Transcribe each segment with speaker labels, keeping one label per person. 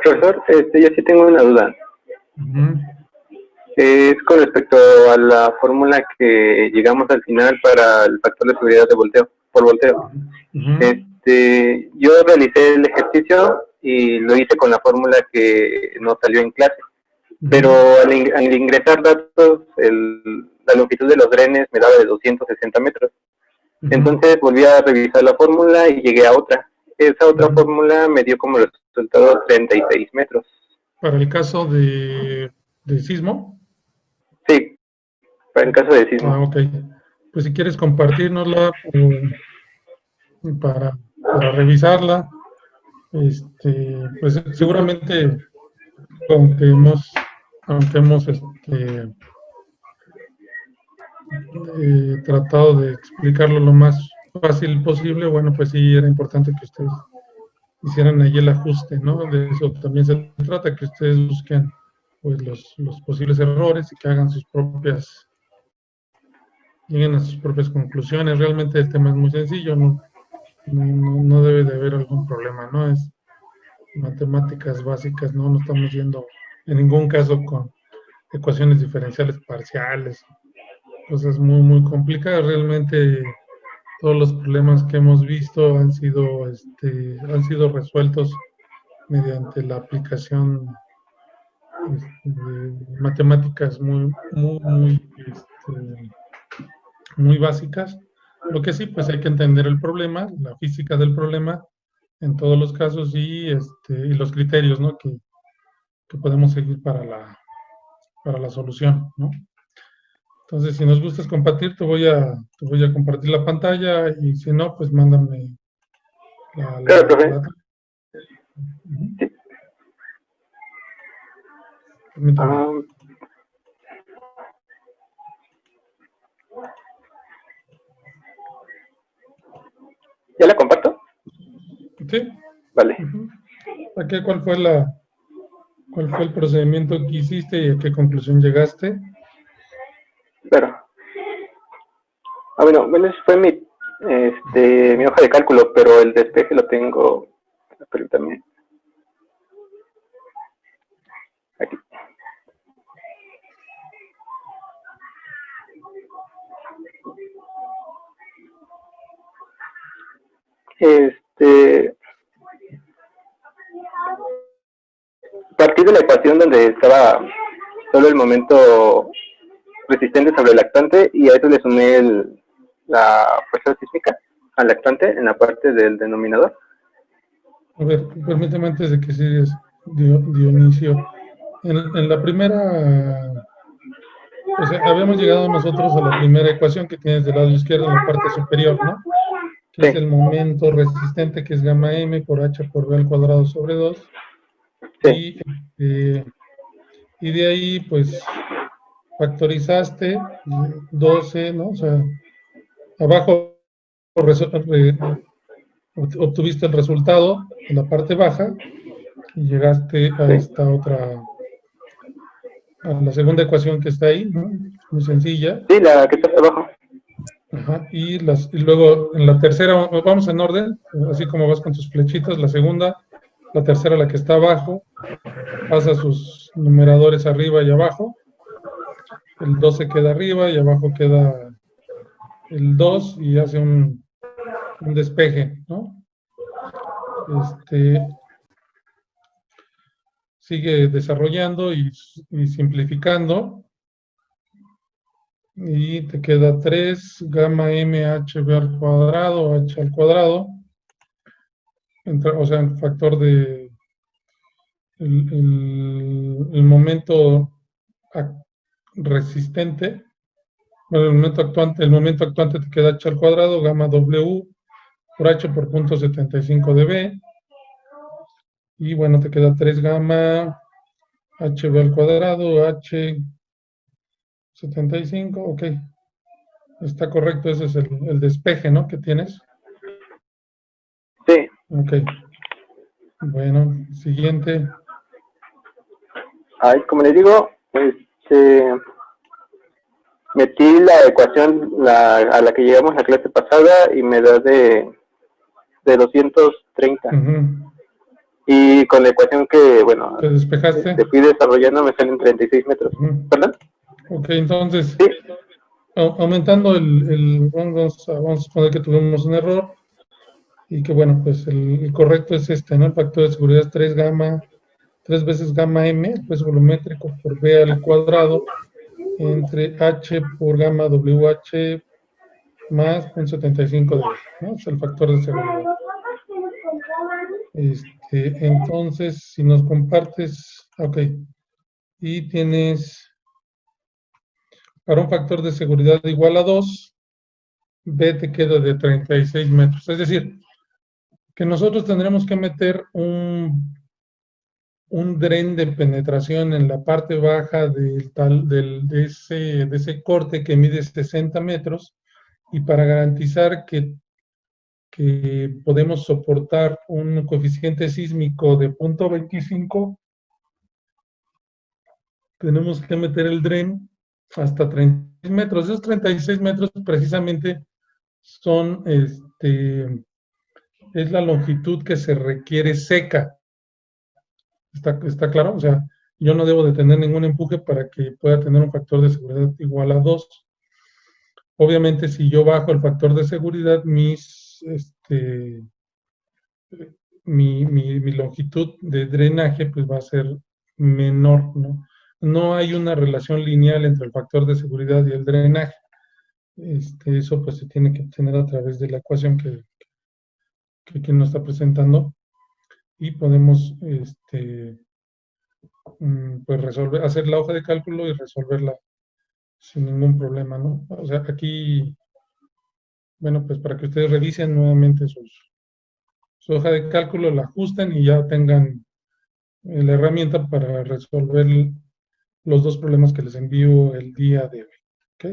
Speaker 1: Profesor, yo sí tengo una duda.
Speaker 2: Ujú.
Speaker 1: Es con respecto a la fórmula que llegamos al final para el factor de seguridad de volteo, por volteo.
Speaker 2: Ujú.
Speaker 1: Yo realicé el ejercicio y lo hice con la fórmula que nos salió en clase, pero
Speaker 2: Ujú.
Speaker 1: al ingresar datos, la longitud de los drenes me daba de 260 metros.
Speaker 2: Ujú.
Speaker 1: Entonces volví a revisar la fórmula y llegué a otra. Esa otra
Speaker 2: Ujú.
Speaker 1: fórmula me dio como resultado 36 metros.
Speaker 2: Para el caso de sismo.
Speaker 1: Sí, para el caso de sismo.
Speaker 2: Ok. Pues si quieres compartirnosla para revisarla, pues seguramente aunque hemos tratado de explicarlo lo más fácil posible, bueno, pues sí era importante que ustedes hicieran ahí el ajuste, ¿no? De eso también se trata, que ustedes busquen pues los posibles errores y que hagan lleguen a sus propias conclusiones. Realmente el tema es muy sencillo, no debe de haber algún problema, ¿no? Es matemáticas básicas, ¿no? No estamos yendo en ningún caso con ecuaciones diferenciales parciales, cosas muy complicadas. Realmente todos los problemas que hemos visto han sido resueltos mediante la aplicación de matemáticas muy básicas. Lo que sí, pues hay que entender el problema, la física del problema en todos los casos y los criterios, ¿no? que podemos seguir para la solución, ¿no? Entonces, si nos gustas compartir, te voy a compartir la pantalla y si no, pues mándame la,
Speaker 1: Claro,
Speaker 2: la,
Speaker 1: profe.
Speaker 2: la- Ujú.
Speaker 1: Sí.
Speaker 2: Permíteme.
Speaker 1: Ah, ¿ya la comparto?
Speaker 2: Sí.
Speaker 1: Vale.
Speaker 2: Ujú. ¿Cuál fue el procedimiento que hiciste y a qué conclusión llegaste?
Speaker 1: Pero, bueno, ese fue mi hoja de cálculo, pero el despeje lo tengo, permítame, aquí. Este, Partí de la ecuación donde estaba solo el momento resistente sobre el lactante y a eso le sumé la fuerza sísmica al lactante en la parte del denominador.
Speaker 2: A ver, permíteme antes de que sigues, Dionisio. En la primera, o sea, habíamos llegado nosotros a la primera ecuación que tienes del lado izquierdo en la parte superior, ¿no? Que es
Speaker 1: Sí,
Speaker 2: el momento resistente, que es gamma m por h por b al cuadrado sobre 2.
Speaker 1: sí,
Speaker 2: Y, eh, y de ahí, pues, factorizaste 12, ¿no? O sea, abajo obtuviste el resultado en la parte baja y llegaste a
Speaker 1: sí.
Speaker 2: esta otra, a la segunda ecuación que está ahí, ¿no? Muy sencilla.
Speaker 1: Sí, la que está abajo.
Speaker 2: Ajá, y luego en la tercera, vamos en orden, así como vas con tus flechitas, la segunda, la tercera, la que está abajo, pasa sus numeradores arriba y abajo, el 12 queda arriba y abajo queda el 2 y hace un despeje, ¿no? Este, sigue desarrollando y simplificando y te queda 3 gamma m h b al cuadrado, h al cuadrado, o sea, el factor de el momento resistente, bueno, el momento actuante te queda h al cuadrado, gamma w por h por punto 75 de b, y bueno, te queda 3 gamma hb al cuadrado, h 75, ok, está correcto, ese es el despeje, ¿no? Que tienes.
Speaker 1: Sí.
Speaker 2: Ok, bueno, siguiente.
Speaker 1: Ahí, como les digo, metí la ecuación a la que llegamos la clase pasada y me da de 230.
Speaker 2: Uh-huh.
Speaker 1: Y con la ecuación que, bueno,
Speaker 2: ¿Te despejaste?
Speaker 1: te fui desarrollando me salen 36 metros. ¿Perdón?
Speaker 2: Ok, entonces,
Speaker 1: Sí.
Speaker 2: aumentando vamos a suponer que tuvimos un error y que, bueno, pues el correcto es este, ¿no? El factor de seguridad es 3 gamma, 3 veces gamma m, pues volumétrico por b al cuadrado, entre h por gamma wh más 0.75 de b, ¿no? Es el factor de seguridad. Entonces, si nos compartes, ok, y tienes para un factor de seguridad igual a 2, B te queda de 36 metros. Es decir, que nosotros tendremos que meter un dren de penetración en la parte baja de ese corte que mide 60 metros, y para garantizar que podemos soportar un coeficiente sísmico de 0.25, tenemos que meter el dren hasta 36 metros. Esos 36 metros precisamente son, es la longitud que se requiere seca. ¿Está claro? O sea, yo no debo de tener ningún empuje para que pueda tener un factor de seguridad igual a 2. Obviamente, si yo bajo el factor de seguridad, mi longitud de drenaje pues va a ser menor, ¿no? No hay una relación lineal entre el factor de seguridad y el drenaje. Eso pues se tiene que obtener a través de la ecuación que aquí nos está presentando, y podemos pues hacer la hoja de cálculo y resolverla sin ningún problema, ¿no? O sea, aquí, bueno, pues para que ustedes revisen nuevamente su hoja de cálculo, la ajusten y ya tengan la herramienta para resolver los dos problemas que les envío el día de hoy. ¿Ok?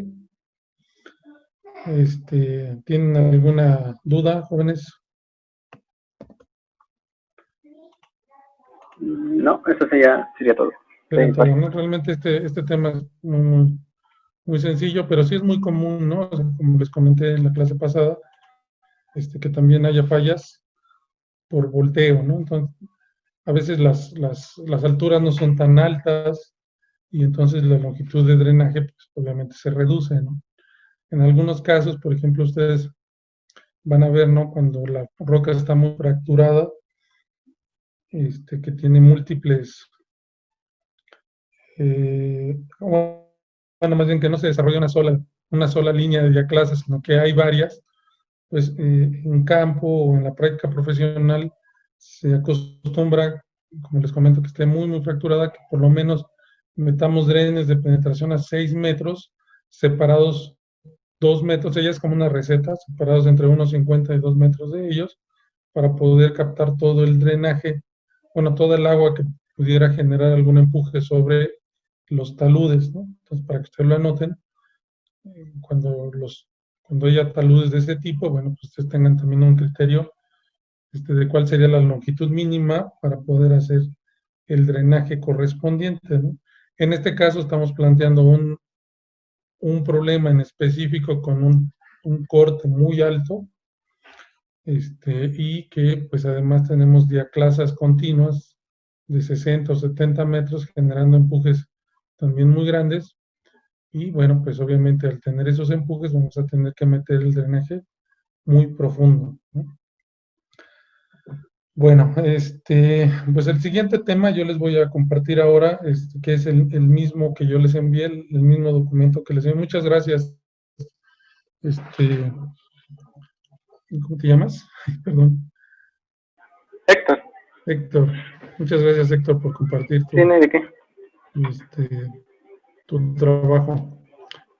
Speaker 2: ¿Tienen alguna duda, jóvenes?
Speaker 1: No, eso sería todo.
Speaker 2: Sería todo, ¿no? Realmente este tema es muy, muy sencillo, pero sí es muy común, ¿no? O sea, como les comenté en la clase pasada, que también haya fallas por volteo, ¿no? Entonces, a veces las alturas no son tan altas y entonces la longitud de drenaje, pues, obviamente se reduce, ¿no? En algunos casos, por ejemplo, ustedes van a ver, ¿no? Cuando la roca está muy fracturada, que tiene múltiples, bueno, más bien que no se desarrolla una sola línea de diaclase, sino que hay varias, pues en campo o en la práctica profesional se acostumbra, como les comento, que esté muy, muy fracturada, que por lo menos metamos drenes de penetración a 6 metros, separados 2 metros, ella es como una receta, separados entre 1,50 y 2 metros de ellos, para poder captar todo el drenaje, bueno, toda el agua que pudiera generar algún empuje sobre los taludes, ¿no? Entonces, para que ustedes lo anoten, cuando haya taludes de ese tipo, bueno, pues ustedes tengan también un criterio de cuál sería la longitud mínima para poder hacer el drenaje correspondiente, ¿no? En este caso estamos planteando un problema en específico con un corte muy alto, y que pues además tenemos diaclasas continuas de 60 o 70 metros generando empujes también muy grandes, y bueno, pues obviamente al tener esos empujes vamos a tener que meter el drenaje muy profundo, ¿no? Bueno, pues el siguiente tema yo les voy a compartir ahora, que es el mismo que yo les envié, el mismo documento que les envié. Muchas gracias. ¿Cómo te llamas? Perdón.
Speaker 1: Héctor.
Speaker 2: Héctor. Muchas gracias, Héctor, por compartir
Speaker 1: Sí, no hay de qué.
Speaker 2: Tu trabajo.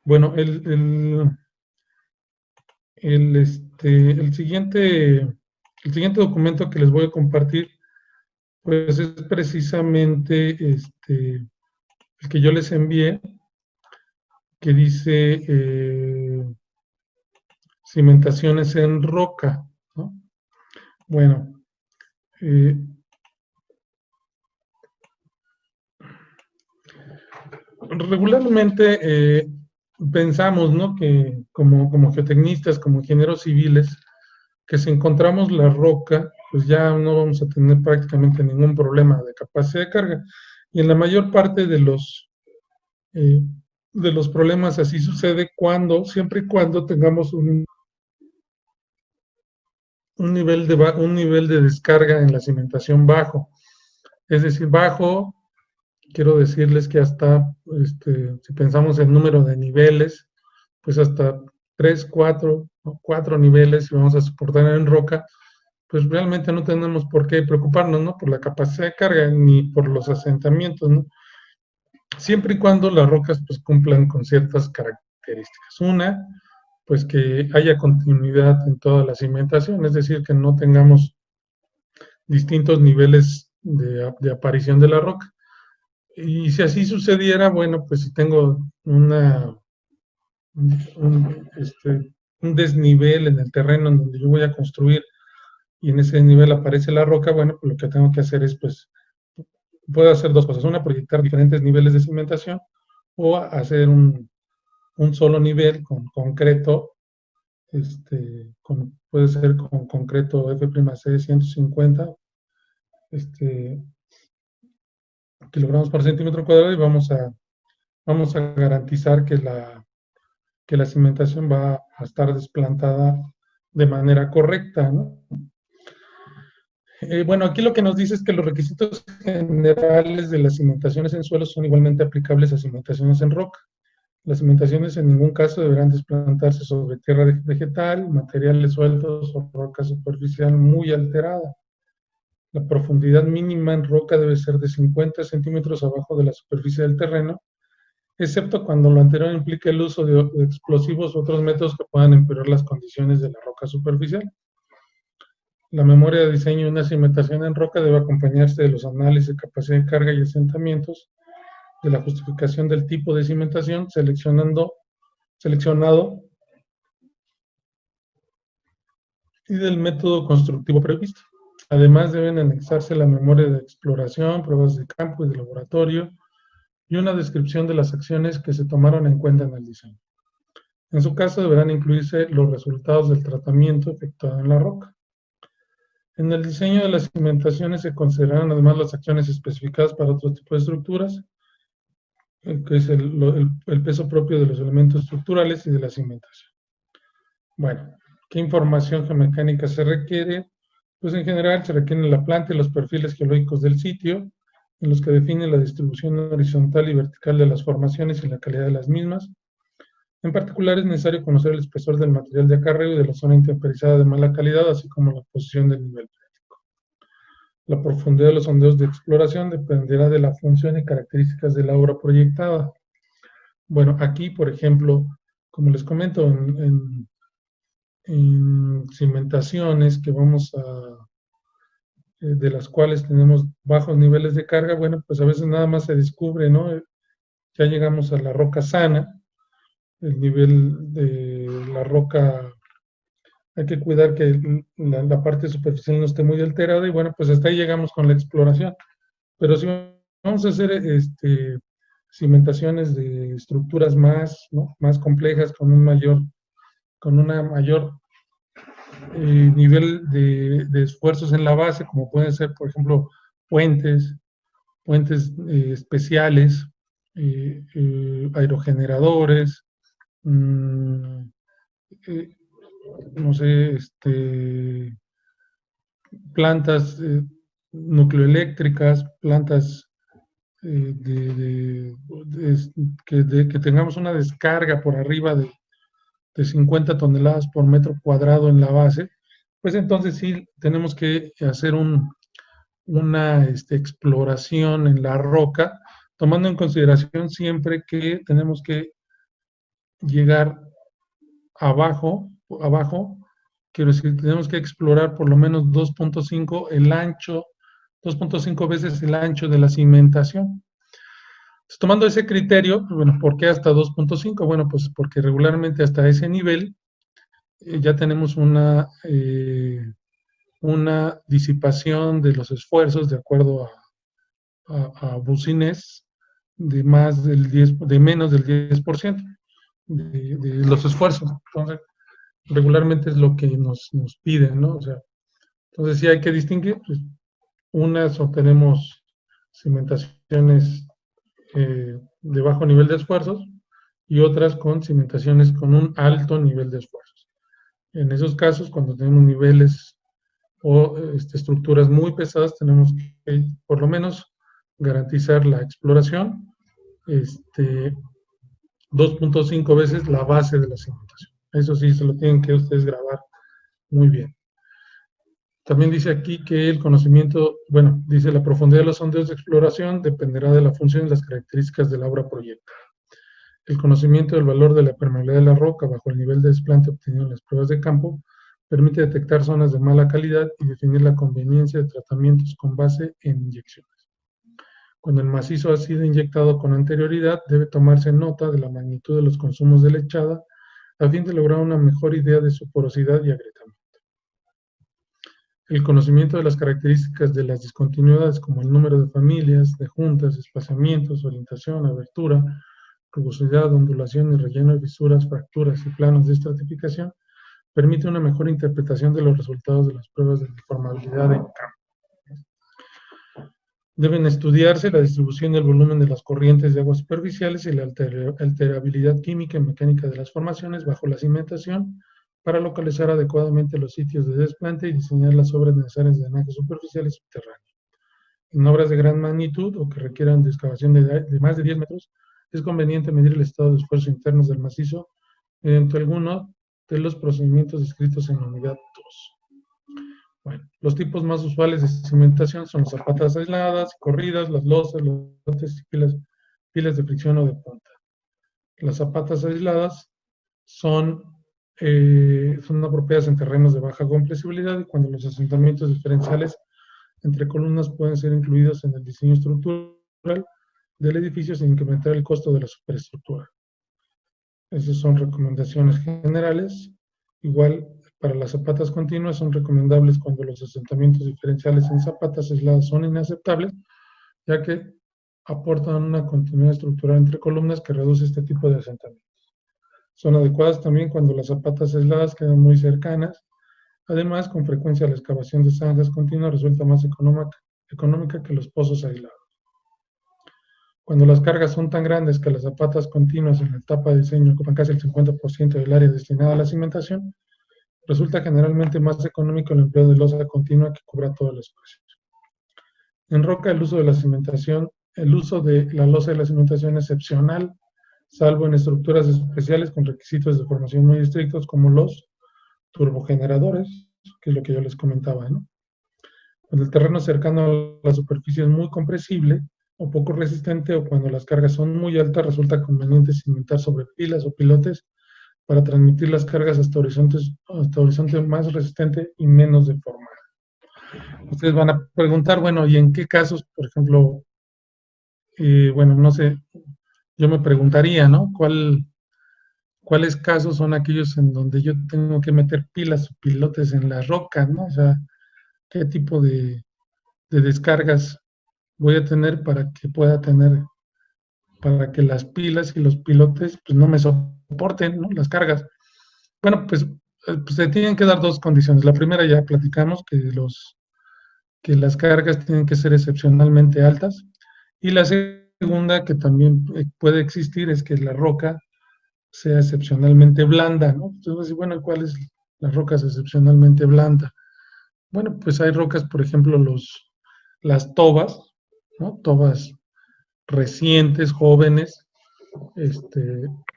Speaker 2: Bueno, el siguiente documento que les voy a compartir, pues es precisamente el que yo les envié, que dice cimentaciones en roca, ¿no? Bueno, regularmente pensamos, ¿no? Que como geotecnistas, como ingenieros civiles, que si encontramos la roca, pues ya no vamos a tener prácticamente ningún problema de capacidad de carga. Y en la mayor parte de los problemas así sucede siempre y cuando tengamos un nivel de descarga en la cimentación bajo. Es decir, bajo, quiero decirles que hasta, si pensamos en número de niveles, pues hasta 3, 4, ¿no? 4 niveles, si vamos a soportar en roca, pues realmente no tenemos por qué preocuparnos, ¿no? Por la capacidad de carga ni por los asentamientos, ¿no? Siempre y cuando las rocas pues cumplan con ciertas características. Una, pues que haya continuidad en toda la cimentación, es decir, que no tengamos distintos niveles de aparición de la roca. Y si así sucediera, bueno, pues si tengo un, un desnivel en el terreno en donde yo voy a construir y en ese nivel aparece la roca, bueno, pues lo que tengo que hacer es, pues, puedo hacer dos cosas. Una, proyectar diferentes niveles de cimentación o hacer un solo nivel con concreto, puede ser con concreto F'(C) 150 kilogramos por centímetro cuadrado y vamos a garantizar que la cimentación va a estar desplantada de manera correcta, ¿no? Bueno, aquí lo que nos dice es que los requisitos generales de las cimentaciones en suelo son igualmente aplicables a cimentaciones en roca. Las cimentaciones en ningún caso deberán desplantarse sobre tierra vegetal, materiales sueltos o roca superficial muy alterada. La profundidad mínima en roca debe ser de 50 centímetros abajo de la superficie del terreno, excepto cuando lo anterior implique el uso de explosivos u otros métodos que puedan empeorar las condiciones de la roca superficial. La memoria de diseño de una cimentación en roca debe acompañarse de los análisis de capacidad de carga y asentamientos, de la justificación del tipo de cimentación, seleccionado, y del método constructivo previsto. Además, deben anexarse la memoria de exploración, pruebas de campo y de laboratorio, y una descripción de las acciones que se tomaron en cuenta en el diseño. En su caso, deberán incluirse los resultados del tratamiento efectuado en la roca. En el diseño de las cimentaciones se considerarán además las acciones especificadas para otro tipo de estructuras, que es el peso propio de los elementos estructurales y de la cimentación. Bueno, ¿qué información geomecánica se requiere? Pues en general se requieren la planta y los perfiles geológicos del sitio, en los que define la distribución horizontal y vertical de las formaciones y la calidad de las mismas. En particular es necesario conocer el espesor del material de acarreo y de la zona intemperizada de mala calidad, así como la posición del nivel. La profundidad de los sondeos de exploración dependerá de la función y características de la obra proyectada. Bueno, aquí, por ejemplo, como les comento, en cimentaciones que de las cuales tenemos bajos niveles de carga, bueno, pues a veces nada más se descubre, ¿no? Ya llegamos a la roca sana, el nivel de la roca, hay que cuidar que la parte superficial no esté muy alterada y bueno, pues hasta ahí llegamos con la exploración. Pero si vamos a hacer cimentaciones de estructuras más, ¿no? Más complejas, con una mayor nivel de esfuerzos en la base, como pueden ser, por ejemplo, puentes especiales, aerogeneradores, no sé, plantas nucleoeléctricas, plantas que tengamos una descarga por arriba de 50 toneladas por metro cuadrado en la base, pues entonces sí tenemos que hacer una exploración en la roca, tomando en consideración siempre que tenemos que llegar abajo, quiero decir, tenemos que explorar por lo menos 2.5 veces el ancho de la cimentación. Entonces, tomando ese criterio, pues, bueno, ¿por qué hasta 2.5? Bueno, pues porque regularmente hasta ese nivel ya tenemos una disipación de los esfuerzos de acuerdo a Boussinesq de menos del 10% de los esfuerzos. Entonces, regularmente es lo que nos piden, ¿no? O sea, Entonces sí hay que distinguir, pues, unas obtenemos cimentaciones de bajo nivel de esfuerzos y otras con cimentaciones con un alto nivel de esfuerzos. En esos casos, cuando tenemos niveles o estructuras muy pesadas, tenemos que por lo menos garantizar la exploración 2.5 veces la base de la cimentación. Eso sí, se lo tienen que ustedes grabar muy bien. También dice aquí que el conocimiento, bueno, dice la profundidad de los sondeos de exploración dependerá de la función y las características de la obra proyectada. El conocimiento del valor de la permeabilidad de la roca bajo el nivel de desplante obtenido en las pruebas de campo permite detectar zonas de mala calidad y definir la conveniencia de tratamientos con base en inyecciones. Cuando el macizo ha sido inyectado con anterioridad, debe tomarse nota de la magnitud de los consumos de lechada a fin de lograr una mejor idea de su porosidad y agrietamiento. El conocimiento de las características de las discontinuidades como el número de familias, de juntas, desplazamientos, orientación, abertura, rugosidad, ondulaciones, relleno de fisuras, fracturas y planos de estratificación permite una mejor interpretación de los resultados de las pruebas de deformabilidad en campo. Deben estudiarse la distribución y el volumen de las corrientes de aguas superficiales y la alterabilidad química y mecánica de las formaciones bajo la cimentación para localizar adecuadamente los sitios de desplante y diseñar las obras necesarias de drenaje superficial y subterráneo. En obras de gran magnitud o que requieran de excavación de más de 10 metros, es conveniente medir el estado de esfuerzo internos del macizo mediante alguno de los procedimientos descritos en la unidad 2. Bueno, los tipos más usuales de cimentación son las zapatas aisladas, corridas, las losas, los lotes y pilas de fricción o de punta. Las zapatas aisladas son apropiadas en terrenos de baja compresibilidad y cuando los asentamientos diferenciales entre columnas pueden ser incluidos en el diseño estructural del edificio sin incrementar el costo de la superestructura. Esas son recomendaciones generales. Igual, para las zapatas continuas son recomendables cuando los asentamientos diferenciales en zapatas aisladas son inaceptables, ya que aportan una continuidad estructural entre columnas que reduce este tipo de asentamientos. Son adecuadas también cuando las zapatas aisladas quedan muy cercanas. Además, con frecuencia la excavación de zanjas continuas resulta más económica que los pozos aislados. Cuando las cargas son tan grandes que las zapatas continuas en la etapa de diseño ocupan casi el 50% del área destinada a la cimentación, resulta generalmente más económico el empleo de losa continua que cubra todo el espacio. En roca, el uso de la losa de la cimentación es excepcional, salvo en estructuras especiales con requisitos de formación muy estrictos como los turbogeneradores, que es lo que yo les comentaba, ¿no? Cuando el terreno cercano a la superficie es muy compresible o poco resistente, o cuando las cargas son muy altas, resulta conveniente cimentar sobre pilas o pilotes para transmitir las cargas hasta horizonte más resistente y menos deformado. Ustedes van a preguntar, bueno, ¿y en qué casos, por ejemplo, bueno, no sé, yo me preguntaría, ¿no? ¿Cuáles casos son aquellos en donde yo tengo que meter pilas o pilotes en la roca, ¿no? O sea, ¿qué tipo de descargas voy a tener para que las pilas y los pilotes pues no me soporten, ¿no?, las cargas? Bueno, pues se tienen que dar dos condiciones. La primera ya platicamos, que las cargas tienen que ser excepcionalmente altas. Y la segunda, que también puede existir, es que la roca sea excepcionalmente blanda, ¿no? Entonces, bueno, ¿cuál es la roca excepcionalmente blanda? Bueno, pues hay rocas, por ejemplo, las tobas, ¿no? Tobas recientes, jóvenes,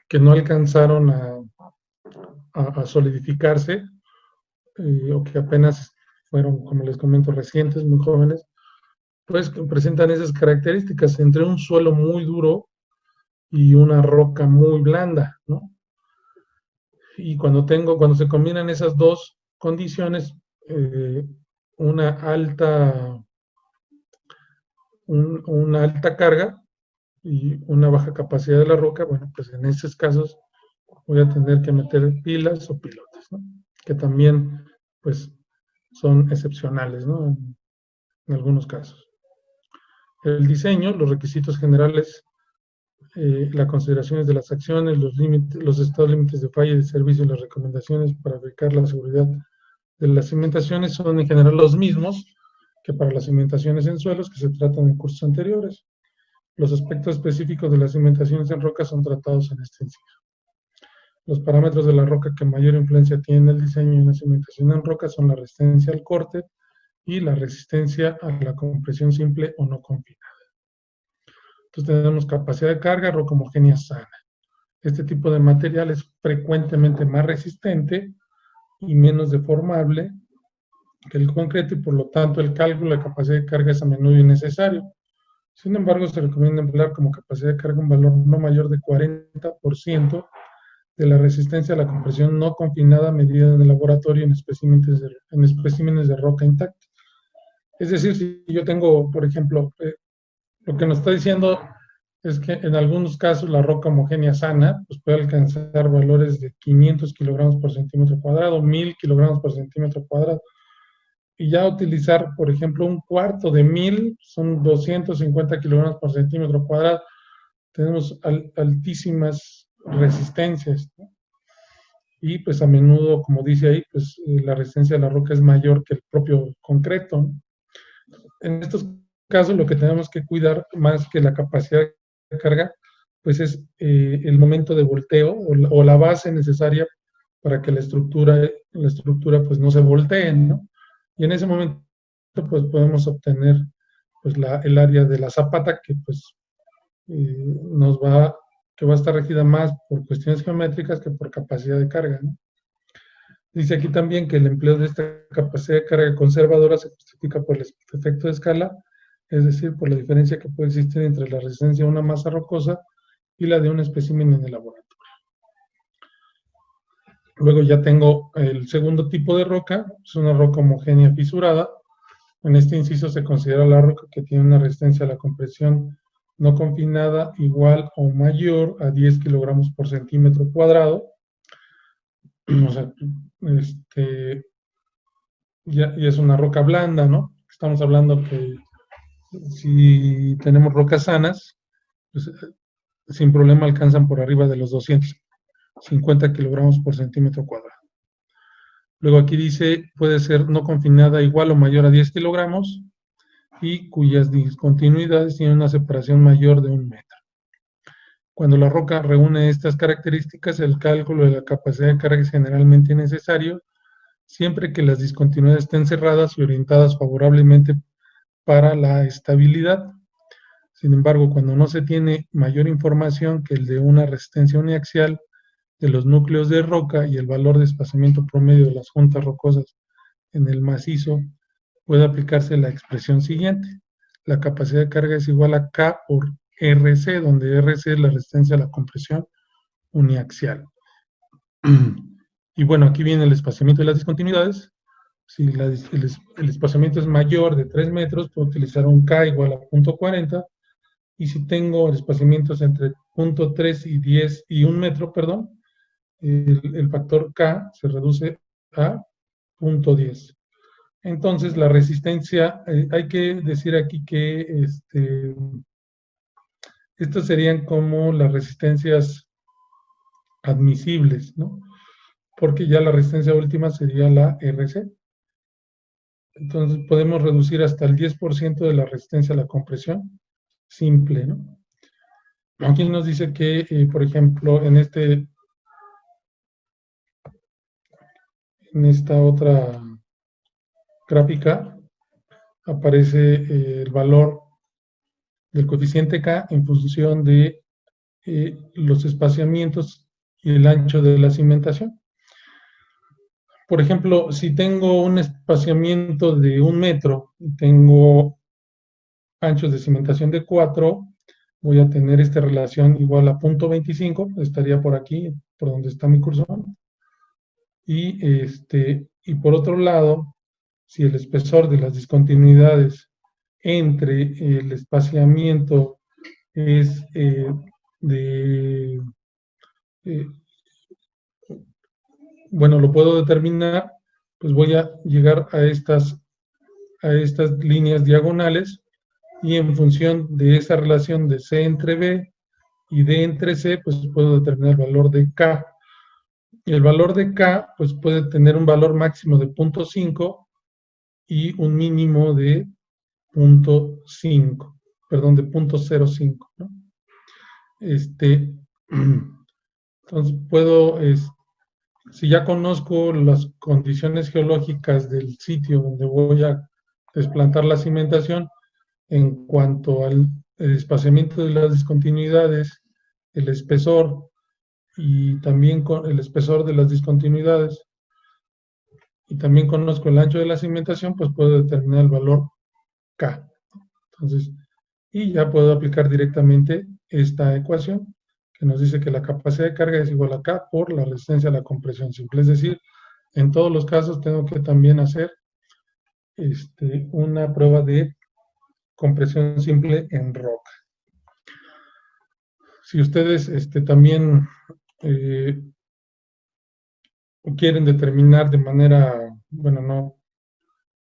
Speaker 2: que no alcanzaron a solidificarse, o que apenas fueron, como les comento, recientes, muy jóvenes, pues presentan esas características entre un suelo muy duro y una roca muy blanda, ¿no? Y cuando se combinan esas dos condiciones, una alta carga y una baja capacidad de la roca, bueno, pues en esos casos voy a tener que meter pilas o pilotes, ¿no?, que también, pues, son excepcionales, ¿no?, en algunos casos. El diseño, los requisitos generales, las consideraciones de las acciones, los estados límites de falla y de servicio y las recomendaciones para aplicar la seguridad de las cimentaciones son en general los mismos que para las cimentaciones en suelos que se tratan en cursos anteriores. Los aspectos específicos de las cimentaciones en roca son tratados en este inciso. Los parámetros de la roca que mayor influencia tienen en el diseño de una cimentación en roca son la resistencia al corte y la resistencia a la compresión simple o no confinada. Entonces tenemos capacidad de carga, roca homogénea sana. Este tipo de material es frecuentemente más resistente y menos deformable que el concreto y por lo tanto el cálculo de capacidad de carga es a menudo innecesario. Sin embargo, se recomienda emplear como capacidad de carga un valor no mayor de 40% de la resistencia a la compresión no confinada medida en el laboratorio en especímenes de roca intacta. Es decir, si yo tengo, por ejemplo, lo que nos está diciendo es que en algunos casos la roca homogénea sana pues puede alcanzar valores de 500 kilogramos por centímetro cuadrado, 1000 kilogramos por centímetro cuadrado. Y ya utilizar, por ejemplo, un cuarto de 1000 son 250 kilogramos por centímetro cuadrado. Tenemos altísimas resistencias, ¿no? Y pues a menudo, como dice ahí, pues la resistencia de la roca es mayor que el propio concreto, ¿no? En estos casos lo que tenemos que cuidar más que la capacidad de carga, pues es el momento de volteo o la base necesaria para que la estructura pues no se voltee, ¿no? Y en ese momento pues podemos obtener pues el área de la zapata que pues que va a estar regida más por cuestiones geométricas que por capacidad de carga, ¿no? Dice aquí también que el empleo de esta capacidad de carga conservadora se justifica por el efecto de escala, es decir, por la diferencia que puede existir entre la resistencia de una masa rocosa y la de un espécimen en el laboratorio. Luego ya tengo el segundo tipo de roca, es una roca homogénea fisurada. En este inciso se considera la roca que tiene una resistencia a la compresión no confinada igual o mayor a 10 kilogramos por centímetro cuadrado. O sea, ya es una roca blanda, ¿no? Estamos hablando que si tenemos rocas sanas, pues sin problema alcanzan por arriba de los 250 kilogramos por centímetro cuadrado. Luego aquí dice, puede ser no confinada igual o mayor a 10 kilogramos y cuyas discontinuidades tienen una separación mayor de 1 metro. Cuando la roca reúne estas características, el cálculo de la capacidad de carga es generalmente necesario, siempre que las discontinuidades estén cerradas y orientadas favorablemente para la estabilidad. Sin embargo, cuando no se tiene mayor información que el de una resistencia uniaxial de los núcleos de roca y el valor de espaciamiento promedio de las juntas rocosas en el macizo, puede aplicarse la expresión siguiente. La capacidad de carga es igual a K por RC, donde RC es la resistencia a la compresión uniaxial. Y bueno, aquí viene el espaciamiento de las discontinuidades. Si el espaciamiento es mayor de 3 metros, puedo utilizar un K igual a 0.40. Y si tengo espaciamientos entre 0.3 y 10 y 1 metro, perdón, el factor K se reduce a 0.10. Entonces, la resistencia, hay que decir aquí que estas serían como las resistencias admisibles, ¿no? Porque ya la resistencia última sería la RC. Entonces, podemos reducir hasta el 10% de la resistencia a la compresión simple, ¿no? Aquí nos dice que, por ejemplo, en esta otra gráfica aparece el valor del coeficiente K en función de los espaciamientos y el ancho de la cimentación. Por ejemplo, si tengo un espaciamiento de 1 metro y tengo anchos de cimentación de 4, voy a tener esta relación igual a 0.25, estaría por aquí, por donde está mi cursor. Y por otro lado, si el espesor de las discontinuidades entre el espaciamiento es bueno, lo puedo determinar, pues voy a llegar a estas líneas diagonales y en función de esa relación de C entre B y D entre C, pues puedo determinar el valor de K. El valor de K pues puede tener un valor máximo de 0.5 y un mínimo de 0.5, perdón, de 0.05, ¿no? Entonces puedo, si ya conozco las condiciones geológicas del sitio donde voy a desplantar la cimentación, en cuanto al espaciamiento de las discontinuidades, el espesor y también con el espesor de las discontinuidades, y también conozco el ancho de la cimentación, pues puedo determinar el valor K. Entonces, y ya puedo aplicar directamente esta ecuación que nos dice que la capacidad de carga es igual a K por la resistencia a la compresión simple. Es decir, en todos los casos tengo que también hacer una prueba de compresión simple en roca. Si ustedes también eh, quieren determinar de manera, bueno,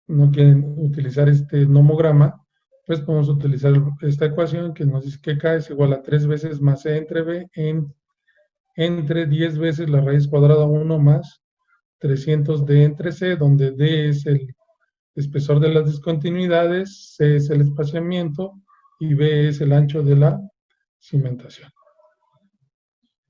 Speaker 2: no quieren utilizar este nomograma, pues podemos utilizar esta ecuación que nos dice que K es igual a 3 veces más E entre B entre 10 veces la raíz cuadrada 1 más 300 D entre C, donde D es el espesor de las discontinuidades, C es el espaciamiento y B es el ancho de la cimentación.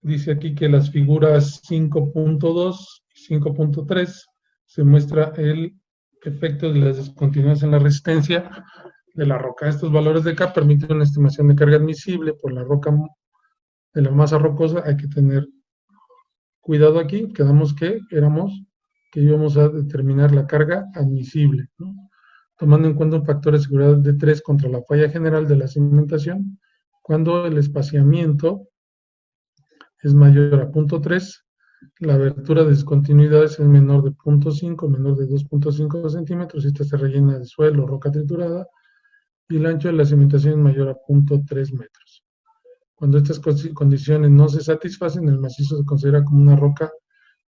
Speaker 2: Dice aquí que las figuras 5.2 y 5.3 se muestra el efecto de las discontinuidades en la resistencia de la roca. Estos valores de K permiten una estimación de carga admisible por la roca de la masa rocosa. Hay que tener cuidado aquí, quedamos que íbamos a determinar la carga admisible, ¿no? Tomando en cuenta un factor de seguridad de 3 contra la falla general de la cimentación, cuando el espaciamiento es mayor a 0.3, la abertura de discontinuidades es menor de 0.5, menor de 2.5 centímetros, y esta se rellena de suelo o roca triturada, y el ancho de la cimentación es mayor a 0.3 metros. Cuando estas condiciones no se satisfacen, el macizo se considera como una roca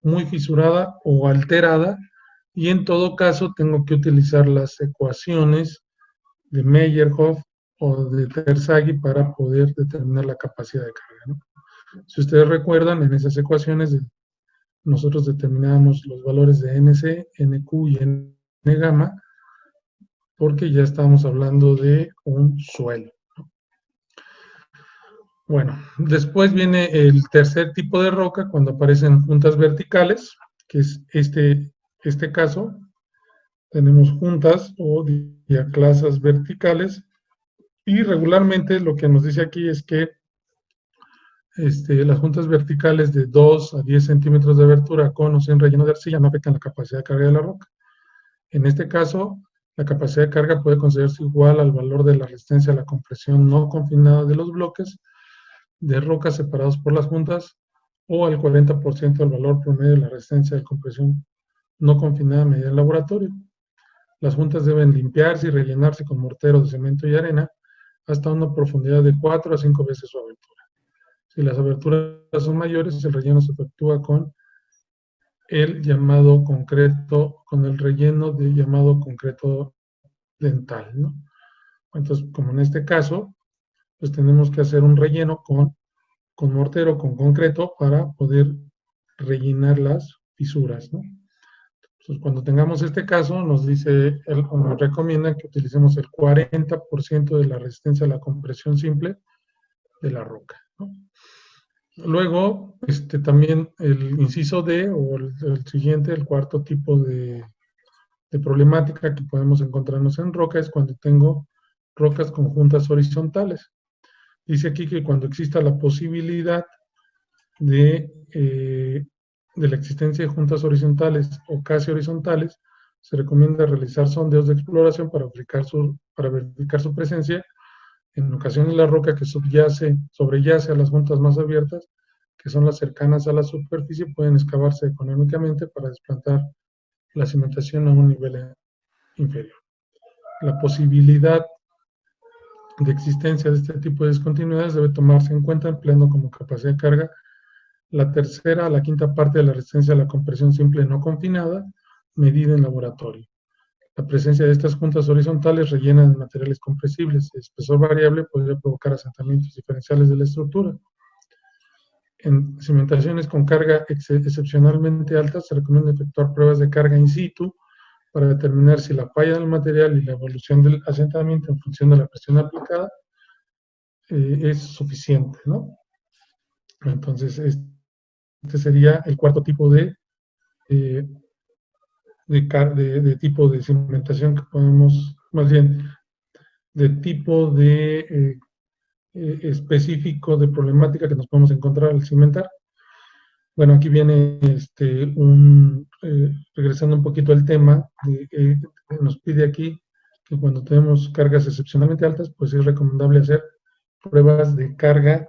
Speaker 2: muy fisurada o alterada, y en todo caso tengo que utilizar las ecuaciones de Meyerhof o de Terzaghi para poder determinar la capacidad de carga, ¿no? Si ustedes recuerdan, en esas ecuaciones nosotros determinábamos los valores de NC, NQ y N gamma, porque ya estábamos hablando de un suelo. Bueno, después viene el tercer tipo de roca, cuando aparecen juntas verticales, que es este caso. Tenemos juntas o diaclasas verticales, y regularmente lo que nos dice aquí es que las juntas verticales de 2 a 10 centímetros de abertura con o sin relleno de arcilla no afectan la capacidad de carga de la roca. En este caso, la capacidad de carga puede considerarse igual al valor de la resistencia a la compresión no confinada de los bloques de roca separados por las juntas, o al 40% del valor promedio de la resistencia de compresión no confinada medida en laboratorio. Las juntas deben limpiarse y rellenarse con mortero de cemento y arena hasta una profundidad de 4 a 5 veces su abertura. Si las aberturas son mayores, el relleno se efectúa con el llamado concreto, con el relleno de llamado concreto dental, ¿no? Entonces, como en este caso, pues tenemos que hacer un relleno con mortero, con concreto, para poder rellenar las fisuras, ¿no? Entonces, cuando tengamos este caso, nos recomienda que utilicemos el 40% de la resistencia a la compresión simple de la roca, ¿no? Luego, también el inciso D, o el siguiente, el cuarto tipo de problemática que podemos encontrarnos en roca, es cuando tengo rocas con juntas horizontales. Dice aquí que cuando exista la posibilidad de la existencia de juntas horizontales o casi horizontales, se recomienda realizar sondeos de exploración para verificar su presencia. En ocasiones la roca que sobreyace a las juntas más abiertas, que son las cercanas a la superficie, pueden excavarse económicamente para desplantar la cimentación a un nivel inferior. La posibilidad de existencia de este tipo de discontinuidades debe tomarse en cuenta empleando como capacidad de carga la tercera a la quinta parte de la resistencia a la compresión simple no confinada, medida en laboratorio. La presencia de estas juntas horizontales rellenas de materiales compresibles de espesor variable podría provocar asentamientos diferenciales de la estructura. En cimentaciones con carga excepcionalmente alta se recomienda efectuar pruebas de carga in situ para determinar si la falla del material y la evolución del asentamiento en función de la presión aplicada es suficiente, ¿no? Entonces, este sería el cuarto tipo eh, de tipo de cimentación que podemos, más bien, de tipo de específico de problemática que nos podemos encontrar al cimentar. Bueno, aquí viene regresando un poquito al tema, nos pide aquí que cuando tenemos cargas excepcionalmente altas, pues es recomendable hacer pruebas de carga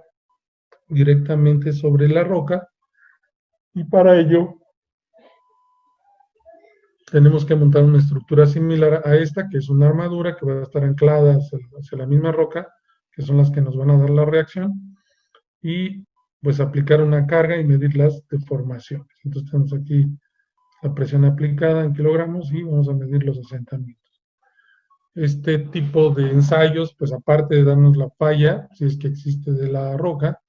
Speaker 2: directamente sobre la roca, y para ello tenemos que montar una estructura similar a esta, que es una armadura que va a estar anclada hacia la misma roca, que son las que nos van a dar la reacción, y pues aplicar una carga y medir las deformaciones. Entonces tenemos aquí la presión aplicada en kilogramos y vamos a medir los asentamientos. Este tipo de ensayos, pues aparte de darnos la falla, si es que existe de la roca,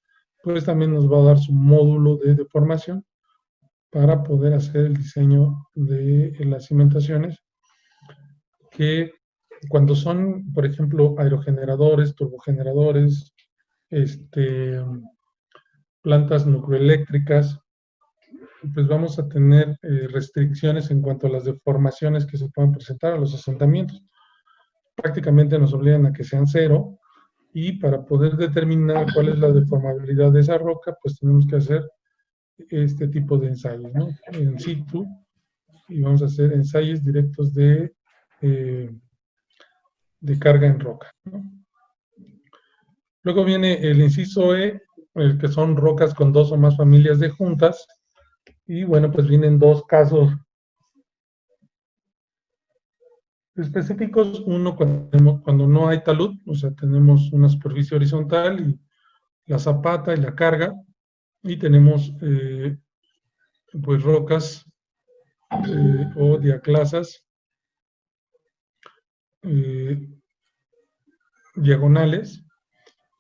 Speaker 2: pues también nos va a dar su módulo de deformación para poder hacer el diseño de las cimentaciones, que cuando son, por ejemplo, aerogeneradores, turbogeneradores, plantas nucleoeléctricas, pues vamos a tener restricciones en cuanto a las deformaciones que se pueden presentar a los asentamientos. Prácticamente nos obligan a que sean cero, y para poder determinar cuál es la deformabilidad de esa roca, pues tenemos que hacer este tipo de ensayos, ¿no? In situ, y vamos a hacer ensayos directos de carga en roca, ¿no? Luego viene el inciso E, que son rocas con dos o más familias de juntas, y bueno, pues vienen dos casos específicos. Uno, cuando no hay talud, o sea, tenemos una superficie horizontal y la zapata y la carga, y tenemos pues rocas o diaclasas diagonales,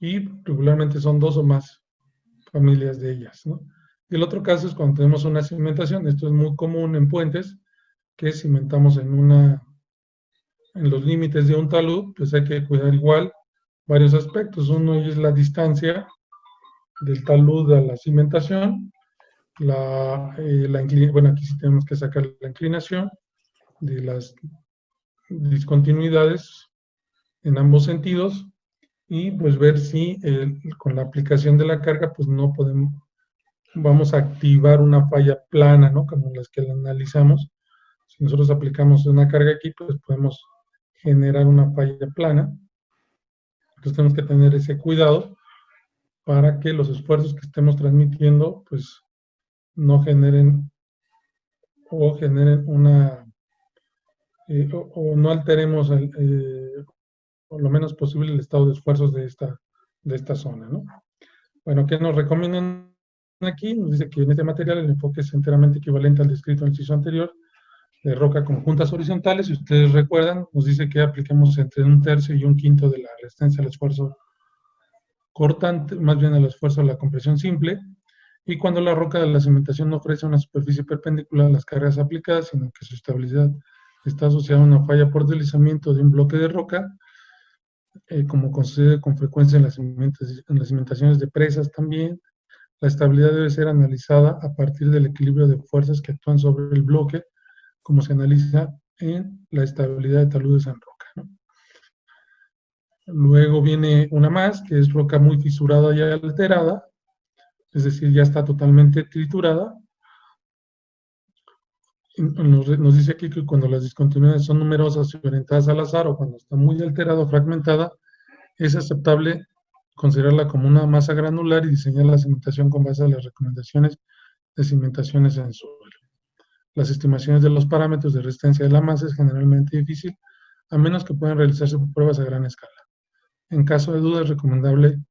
Speaker 2: y regularmente son dos o más familias de ellas, ¿no? Y el otro caso es cuando tenemos una cimentación. Esto es muy común en puentes, que cimentamos en los límites de un talud, pues hay que cuidar igual varios aspectos. Uno es la distancia del talud a la cimentación, bueno, aquí sí tenemos que sacar la inclinación de las discontinuidades en ambos sentidos, y pues ver si con la aplicación de la carga pues no vamos a activar una falla plana, ¿no? Como las que la analizamos. Si nosotros aplicamos una carga aquí, pues podemos generar una falla plana. Entonces tenemos que tener ese cuidado para que los esfuerzos que estemos transmitiendo pues no generen o no alteremos por lo menos posible el estado de esfuerzos de esta zona, ¿no? Bueno, ¿qué nos recomiendan aquí? Nos dice que en este material el enfoque es enteramente equivalente al descrito en el inciso anterior, de roca con juntas horizontales. Si ustedes recuerdan, nos dice que apliquemos entre 1/3 y 1/5 de la resistencia al esfuerzo cortante, más bien al esfuerzo a la compresión simple, y cuando la roca de la cimentación no ofrece una superficie perpendicular a las cargas aplicadas, sino que su estabilidad está asociada a una falla por deslizamiento de un bloque de roca, como sucede con frecuencia en las cimentaciones de presas también, la estabilidad debe ser analizada a partir del equilibrio de fuerzas que actúan sobre el bloque, como se analiza en la estabilidad de taludes en roca, ¿no? Luego viene una más, que es roca muy fisurada y alterada, es decir, ya está totalmente triturada. Nos dice aquí que cuando las discontinuidades son numerosas y orientadas al azar, o cuando está muy alterada o fragmentada, es aceptable considerarla como una masa granular y diseñar la cimentación con base a las recomendaciones de cimentaciones en suelo. Las estimaciones de los parámetros de resistencia de la masa es generalmente difícil, a menos que puedan realizarse pruebas a gran escala. En caso de duda, es recomendable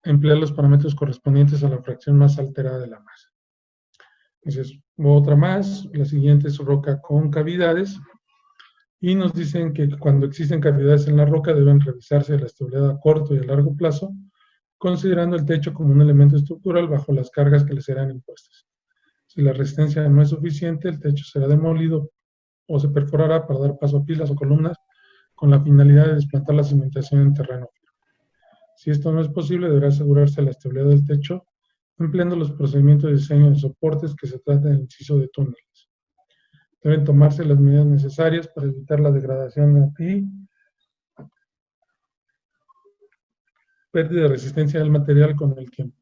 Speaker 2: emplear los parámetros correspondientes a la fracción más alterada de la masa. Entonces, otra más, la siguiente es roca con cavidades, y nos dicen que cuando existen cavidades en la roca deben revisarse la estabilidad a corto y a largo plazo considerando el techo como un elemento estructural bajo las cargas que le serán impuestas. Si la resistencia no es suficiente, el techo será demolido o se perforará para dar paso a pilas o columnas con la finalidad de desplantar la cimentación en terreno firme. Si esto no es posible, deberá asegurarse la estabilidad del techo empleando los procedimientos de diseño de soportes que se trata del inciso de túneles. Deben tomarse las medidas necesarias para evitar la degradación y pérdida de resistencia del material con el tiempo.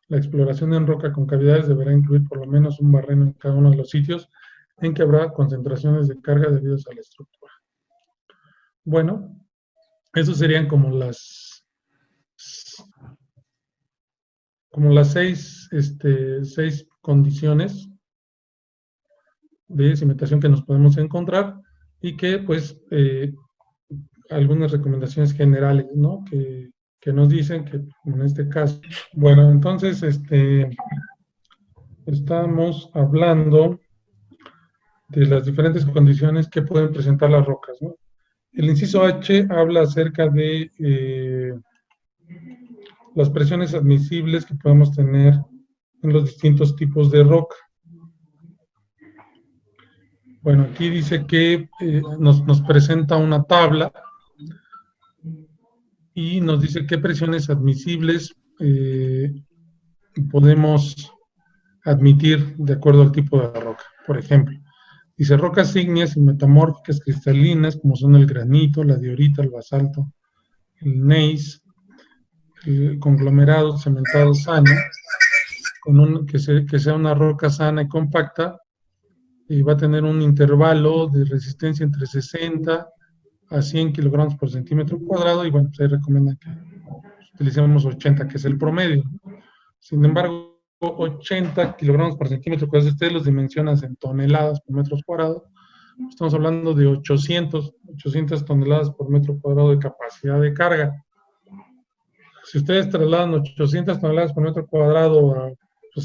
Speaker 2: La exploración en roca con cavidades deberá incluir por lo menos un barreno en cada uno de los sitios en que habrá concentraciones de carga debidas a la estructura. Bueno, esos serían como las 6 condiciones de cimentación que nos podemos encontrar y que pues algunas recomendaciones generales, ¿no? Que nos dicen que en este caso, bueno, entonces estamos hablando de las diferentes condiciones que pueden presentar las rocas, ¿no? El inciso H habla acerca de las presiones admisibles que podemos tener en los distintos tipos de roca. Bueno, aquí dice que nos presenta una tabla y nos dice qué presiones admisibles podemos admitir de acuerdo al tipo de roca. Por ejemplo, dice rocas ígneas y metamórficas cristalinas, como son el granito, la diorita, el basalto, el gneiss, el conglomerado cementado sano, que sea una roca sana y compacta, y va a tener un intervalo de resistencia entre 60 a 100 kilogramos por centímetro cuadrado, y bueno, se recomienda que utilicemos 80, que es el promedio. Sin embargo, 80 kilogramos por centímetro cuadrado, si ustedes los dimensionan en toneladas por metro cuadrado, estamos hablando de 800 toneladas por metro cuadrado de capacidad de carga. Si ustedes trasladan 800 toneladas por metro cuadrado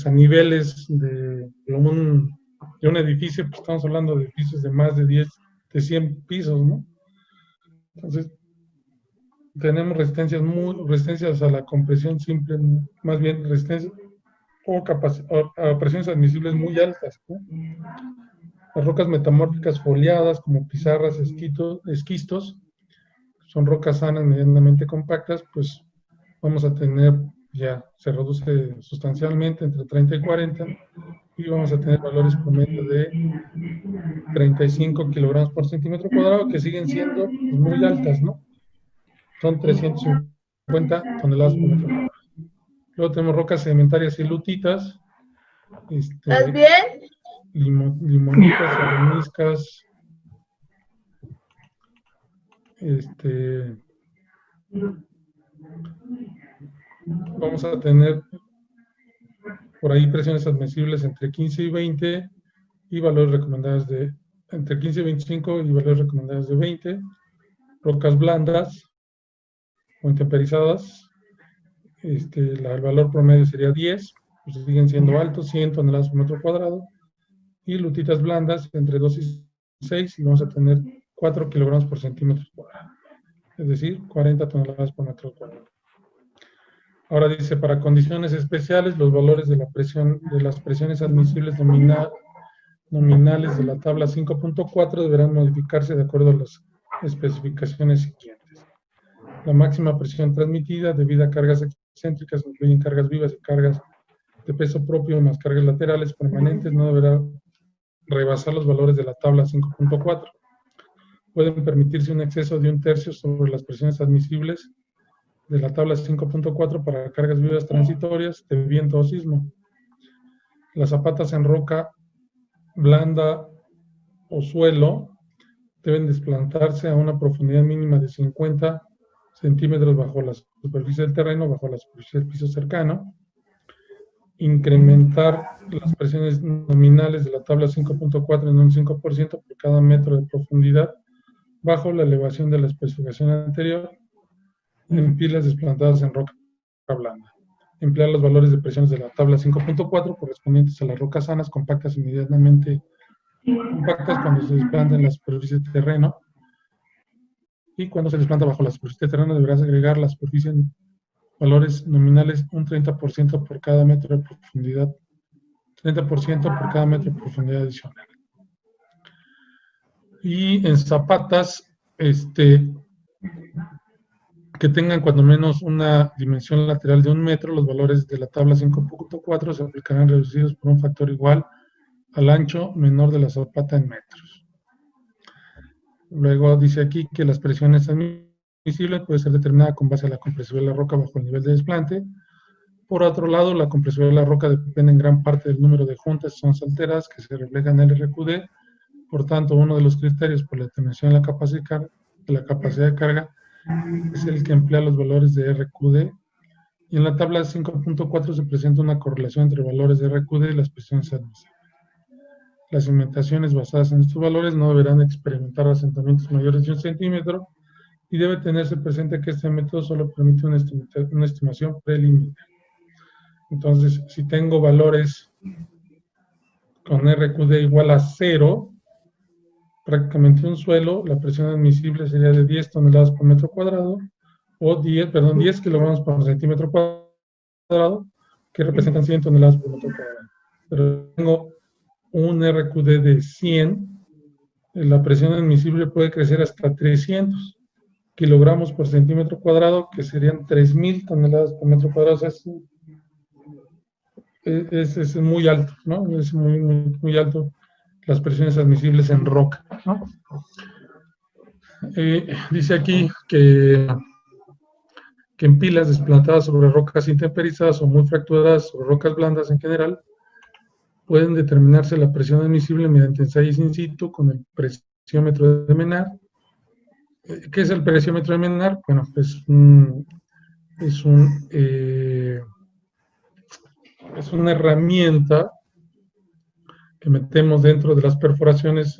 Speaker 2: a niveles de un edificio, pues estamos hablando de edificios de más de 100 pisos, ¿no? Entonces, tenemos resistencias a la compresión simple, más bien resistencias a presiones admisibles muy altas, ¿no? Las rocas metamórficas foliadas, como pizarras, esquistos, son rocas sanas, medianamente compactas, pues vamos a tener, ya se reduce sustancialmente entre 30 y 40, y vamos a tener valores promedio de 35 kilogramos por centímetro cuadrado, que siguen siendo pues, muy altas, ¿no? Son 350 toneladas por metro cuadrado. Luego tenemos rocas sedimentarias y lutitas.
Speaker 3: ¿Estás bien?
Speaker 2: Limonitas, areniscas, vamos a tener por ahí presiones admisibles entre 15 y 20 y valores recomendados de entre 15 y 25 y valores recomendados de 20. Rocas blandas o intemperizadas, el valor promedio sería 10, pues siguen siendo altos, 100 toneladas por metro cuadrado. Y lutitas blandas entre 2 y 6 y vamos a tener 4 kilogramos por centímetro cuadrado, es decir, 40 toneladas por metro cuadrado. Ahora dice, para condiciones especiales, los valores de las presiones admisibles nominales de la tabla 5.4 deberán modificarse de acuerdo a las especificaciones siguientes. La máxima presión transmitida debido a cargas excéntricas, incluyen cargas vivas y cargas de peso propio más cargas laterales permanentes, no deberá rebasar los valores de la tabla 5.4. Pueden permitirse un exceso de 1/3 sobre las presiones admisibles de la tabla 5.4 para cargas vivas transitorias de viento o sismo. Las zapatas en roca blanda o suelo deben desplantarse a una profundidad mínima de 50 centímetros bajo la superficie del terreno, bajo la superficie del piso cercano. Incrementar las presiones nominales de la tabla 5.4 en un 5% por cada metro de profundidad bajo la elevación de la especificación anterior en pilas desplantadas en roca blanda. Emplear los valores de presiones de la tabla 5.4 correspondientes a las rocas sanas, compactas y medianamente compactas cuando se desplanta en la superficie de terreno, y cuando se desplanta bajo la superficie de terreno deberás agregar la superficie valores nominales un 30% por cada metro de profundidad, 30% por cada metro de profundidad adicional. Y en zapatas, que tengan cuando menos una dimensión lateral de 1 metro, los valores de la tabla 5.4 se aplicarán reducidos por un factor igual al ancho menor de la zapata en metros. Luego dice aquí que las presiones admisibles pueden ser determinadas con base a la compresión de la roca bajo el nivel de desplante. Por otro lado, la compresión de la roca depende en gran parte del número de juntas son salteras que se reflejan en el RQD. Por tanto, uno de los criterios por la determinación de la capacidad de carga es el que emplea los valores de RQD. Y en la tabla 5.4 se presenta una correlación entre valores de RQD y las presiones admisibles. Las cimentaciones basadas en estos valores no deberán experimentar asentamientos mayores de 1 centímetro y debe tenerse presente que este método solo permite una estimación preliminar. Entonces, si tengo valores con RQD igual a 0, prácticamente un suelo, la presión admisible sería de 10 toneladas por metro cuadrado, o 10 kilogramos por centímetro cuadrado, que representan 100 toneladas por metro cuadrado. Pero tengo un RQD de 100, la presión admisible puede crecer hasta 300 kilogramos por centímetro cuadrado, que serían 3.000 toneladas por metro cuadrado. O sea, es muy alto, ¿no? Es muy alto las presiones admisibles en roca, ¿no? Dice aquí que en pilas desplantadas sobre rocas intemperizadas o muy fracturadas o rocas blandas en general, pueden determinarse la presión admisible mediante ensayos in situ con el presiómetro de Menard. ¿Qué es el presiómetro de Menard? Bueno, pues es una herramienta que metemos dentro de las perforaciones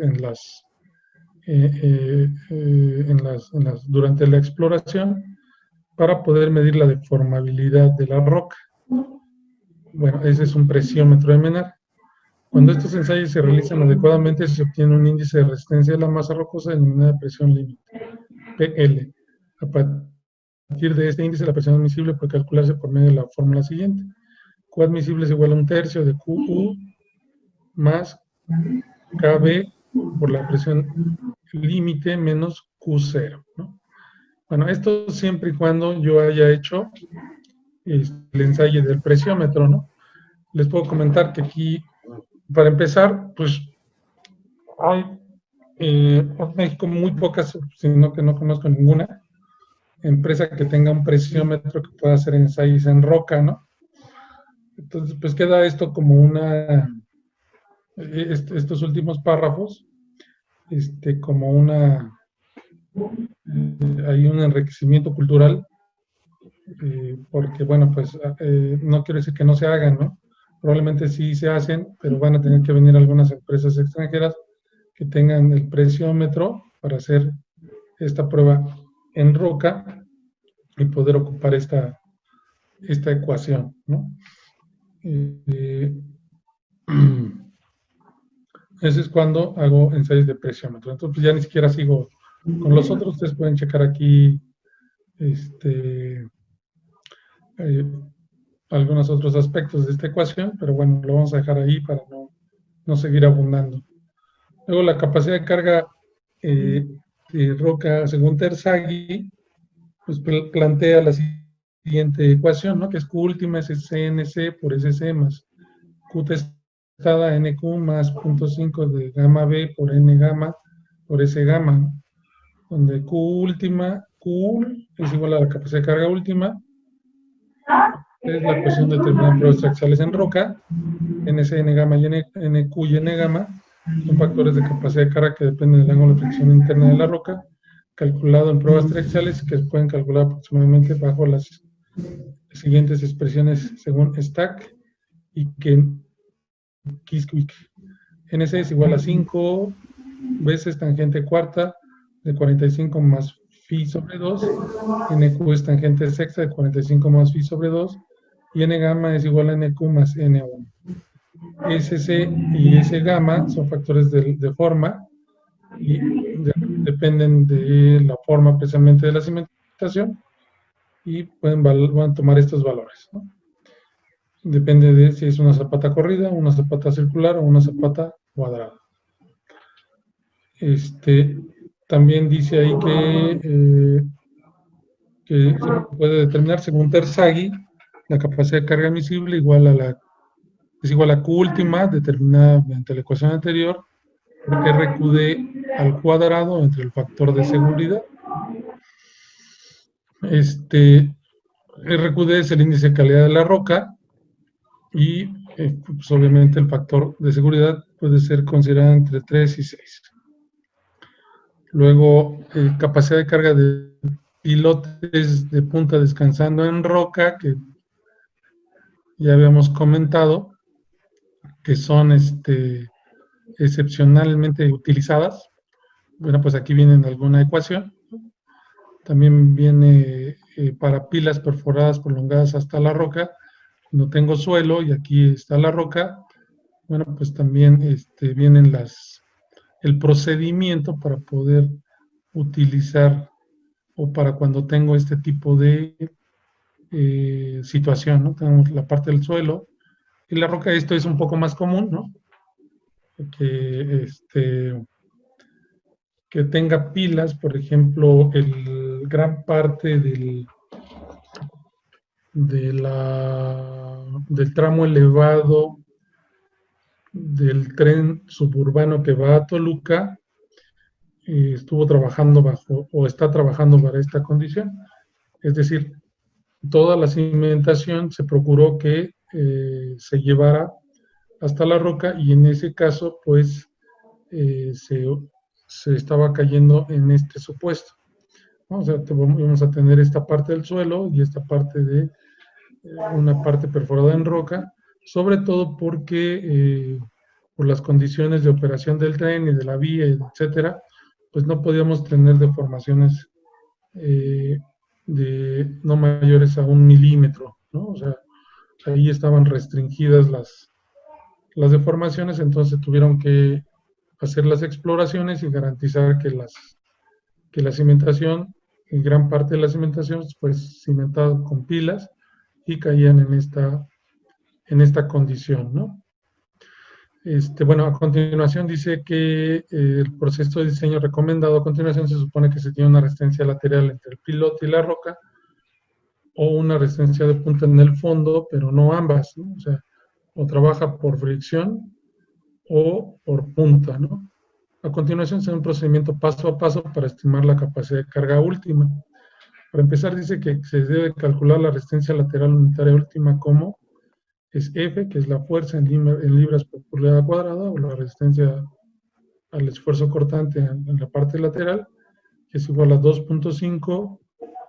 Speaker 2: durante la exploración para poder medir la deformabilidad de la roca. Bueno, ese es un presiómetro de Menard. Cuando estos ensayos se realizan adecuadamente, se obtiene un índice de resistencia de la masa rocosa denominada presión límite, PL. A partir de este índice, la presión admisible puede calcularse por medio de la fórmula siguiente. Q admisible es igual a 1/3 de QU más KB por la presión límite menos Q0, ¿no? Bueno, esto siempre y cuando yo haya hecho el ensayo del presiómetro, ¿no? Les puedo comentar que aquí, para empezar, pues hay en México muy pocas, sino que no conozco ninguna empresa que tenga un presiómetro que pueda hacer ensayos en roca, ¿no? Entonces, pues queda esto como estos últimos párrafos, como hay un enriquecimiento cultural, porque, bueno, pues no quiero decir que no se hagan, ¿no? Probablemente sí se hacen, pero van a tener que venir algunas empresas extranjeras que tengan el presiómetro para hacer esta prueba en roca y poder ocupar esta ecuación, ¿no? Ese es cuando hago ensayos de presiómetro. Entonces, pues ya ni siquiera sigo con los otros. Ustedes pueden checar aquí algunos otros aspectos de esta ecuación, pero bueno, lo vamos a dejar ahí para no seguir abundando. Luego, la capacidad de carga de roca, según Terzaghi, pues plantea la siguiente ecuación, ¿no? Que es Q última es CNC por SC más Q testada NQ más 0.5 de gamma B por N gamma por S gamma, ¿no? Donde Q última, Q es igual a la capacidad de carga última, es la ecuación determinada en pruebas traxales en roca, NC, N gamma y NQ y N gamma son factores de capacidad de carga que dependen del ángulo de fricción interna de la roca, calculado en pruebas triaxiales que se pueden calcular aproximadamente bajo las siguientes expresiones según Stack y Kiswick. NC es igual a 5 veces tangente cuarta de 45 más phi sobre 2, NQ es tangente sexta de 45 más phi sobre 2, y N gamma es igual a NQ más N1. SC y S gamma son factores de forma y dependen de la forma precisamente de la cimentación, y van a tomar estos valores, ¿no? Depende de si es una zapata corrida, una zapata circular o una zapata cuadrada. También dice ahí que se puede determinar según Terzaghi la capacidad de carga admisible es igual a Q última determinada mediante la ecuación anterior por RQD al cuadrado entre el factor de seguridad. RQD es el índice de calidad de la roca y pues obviamente el factor de seguridad puede ser considerado entre 3 y 6. Luego, capacidad de carga de pilotes de punta descansando en roca, que ya habíamos comentado, que son excepcionalmente utilizadas. Bueno, pues aquí viene alguna ecuación. También viene para pilas perforadas prolongadas hasta la roca. No tengo suelo y aquí está la roca. Bueno, pues también vienen el procedimiento para poder utilizar o para cuando tengo este tipo de situación, ¿no? Tenemos la parte del suelo y la roca. Esto es un poco más común, ¿no? Que tenga pilas, por ejemplo, gran parte del tramo elevado del tren suburbano que va a Toluca estuvo trabajando bajo o está trabajando para esta condición. Es decir, toda la cimentación se procuró que se llevara hasta la roca y en ese caso pues se estaba cayendo en este supuesto, ¿no? O sea, vamos a tener esta parte del suelo y esta parte de una parte perforada en roca, sobre todo porque por las condiciones de operación del tren y de la vía, etcétera, pues no podíamos tener deformaciones de no mayores a 1 milímetro, ¿no? O sea, ahí estaban restringidas las deformaciones, entonces tuvieron que hacer las exploraciones y garantizar que la cimentación, en gran parte de la cimentación, pues cimentada con pilas y caían en esta condición, ¿no? Bueno, a continuación dice que el proceso de diseño recomendado a continuación se supone que se tiene una resistencia lateral entre el pilote y la roca o una resistencia de punta en el fondo, pero no ambas, ¿no? O sea, o trabaja por fricción o por punta, ¿no? A continuación se da un procedimiento paso a paso para estimar la capacidad de carga última. Para empezar dice que se debe calcular la resistencia lateral unitaria última como es F, que es la fuerza en libras por pulgada cuadrada, o la resistencia al esfuerzo cortante en la parte lateral, que es igual a 2.5,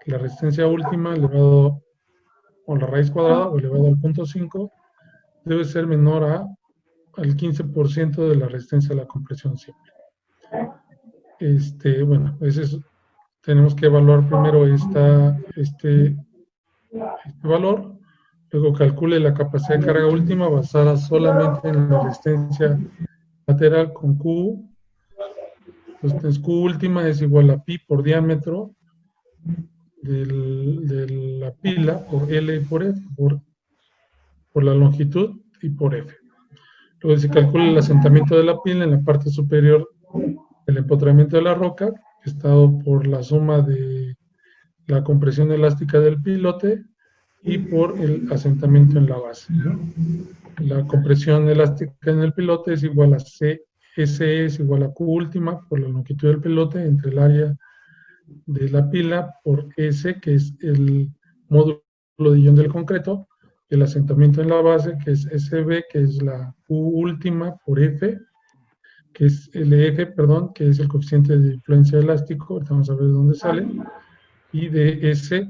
Speaker 2: la resistencia última elevado, o la raíz cuadrada, o elevado al punto 5, debe ser menor al 15% de la resistencia a la compresión simple. Bueno, tenemos que evaluar primero este valor. Luego calcule la capacidad de carga última basada solamente en la resistencia lateral con Q. Entonces Q última es igual a pi por diámetro de la pila por L y por F, por la longitud y por F. Luego se calcula el asentamiento de la pila en la parte superior del empotramiento de la roca, estado por la suma de la compresión elástica del pilote y por el asentamiento en la base, ¿no? La compresión elástica en el pilote es igual a C, S es igual a Q última por la longitud del pilote entre el área de la pila por S, que es el módulo de ion del concreto, el asentamiento en la base, que es SB, que es la Q última por F, que es LF, perdón, que es el coeficiente de influencia elástico, ahorita vamos a ver de dónde sale, y de S,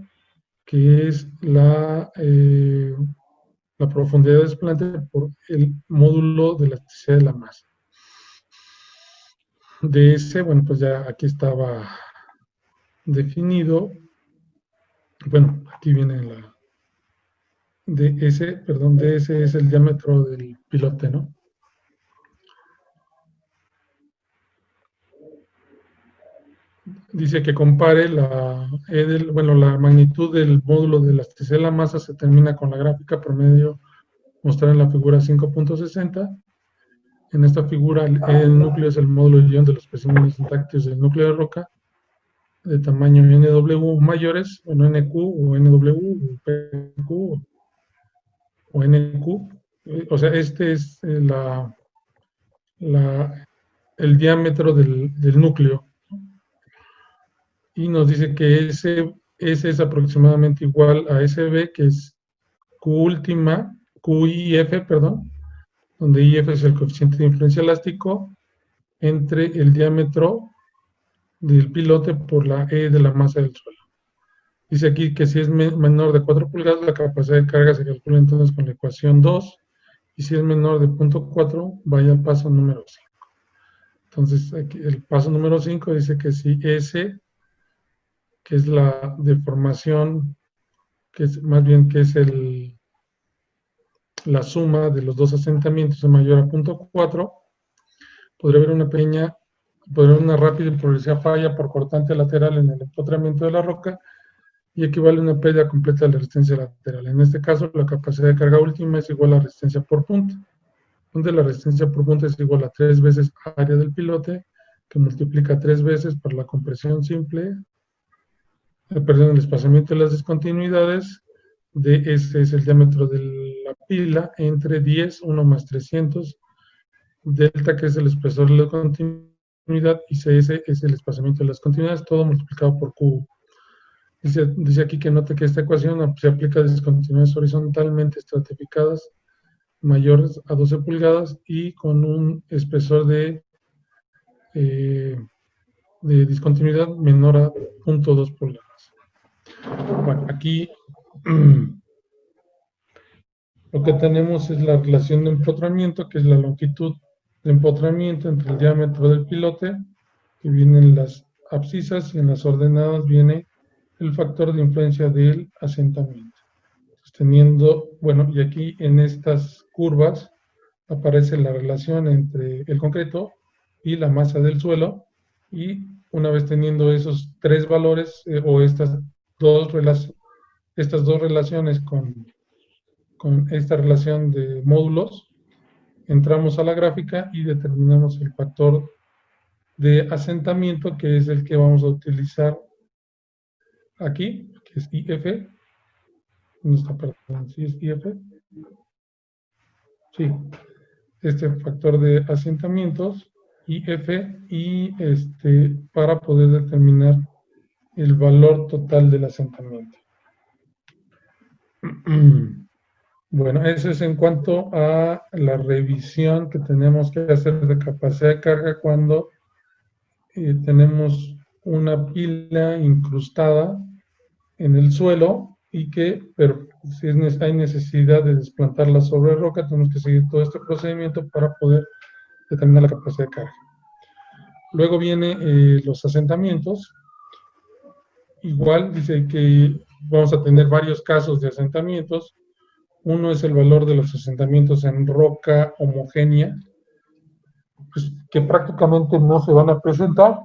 Speaker 2: que es la profundidad de desplante por el módulo de elasticidad de la masa. De ese, bueno, pues ya aquí estaba definido. Bueno, aquí viene de ese es el diámetro del pilote, ¿no? dice que compare la la magnitud del módulo de elasticidad de la masa se determina con la gráfica promedio mostrada en la figura 5.60. En esta figura, el núcleo es el módulo de ion de los especímenes intactos del núcleo de roca de tamaño NW mayores, bueno, NQ o NW o PQ o NQ. O sea, este es el diámetro del núcleo. Y nos dice que ese es aproximadamente igual a SB, que es QIF, perdón, donde IF es el coeficiente de influencia elástico, entre el diámetro del pilote por la E de la masa del suelo. Dice aquí que si es menor de 4 pulgadas, la capacidad de carga se calcula entonces con la ecuación 2, y si es menor de 0.4, vaya al paso número 5. Entonces, aquí el paso número 5 dice que si S, que es la deformación, que es más bien que es la suma de los dos asentamientos es mayor a 0.4, podría haber una rápida y progresiva falla por cortante lateral en el empotramiento de la roca y equivale a una pérdida completa de la resistencia lateral. En este caso, la capacidad de carga última es igual a la resistencia por punto, donde la resistencia por punto es igual a 3 veces área del pilote, que multiplica 3 veces por la compresión simple, perdón, el desplazamiento de las discontinuidades, de ese es el diámetro de la pila, entre 10, 1 más 300, delta, que es el espesor de la continuidad, y CS es el espaciamiento de las continuidades, todo multiplicado por Q. Dice aquí que note que esta ecuación se aplica a discontinuidades horizontalmente estratificadas mayores a 12 pulgadas y con un espesor de discontinuidad menor a 0.2 pulgadas. Bueno, aquí lo que tenemos es la relación de empotramiento, que es la longitud de empotramiento entre el diámetro del pilote, que viene en las abscisas, y en las ordenadas viene el factor de influencia del asentamiento. Teniendo, bueno, y aquí en estas curvas aparece la relación entre el concreto y la masa del suelo, y una vez teniendo esos tres valores o estas dos relaciones con esta relación de módulos, entramos a la gráfica y determinamos el factor de asentamiento, que es el que vamos a utilizar aquí, que es IF. No está, perdón, ¿sí es IF? Sí, este factor de asentamientos, IF, y para poder determinar el valor total del asentamiento. Bueno, eso es en cuanto a la revisión que tenemos que hacer de capacidad de carga cuando tenemos una pila incrustada en el suelo y pero si hay necesidad de desplantarla sobre roca, tenemos que seguir todo este procedimiento para poder determinar la capacidad de carga. Luego viene los asentamientos. Igual dice que vamos a tener varios casos de asentamientos. Uno es el valor de los asentamientos en roca homogénea, pues, que prácticamente no se van a presentar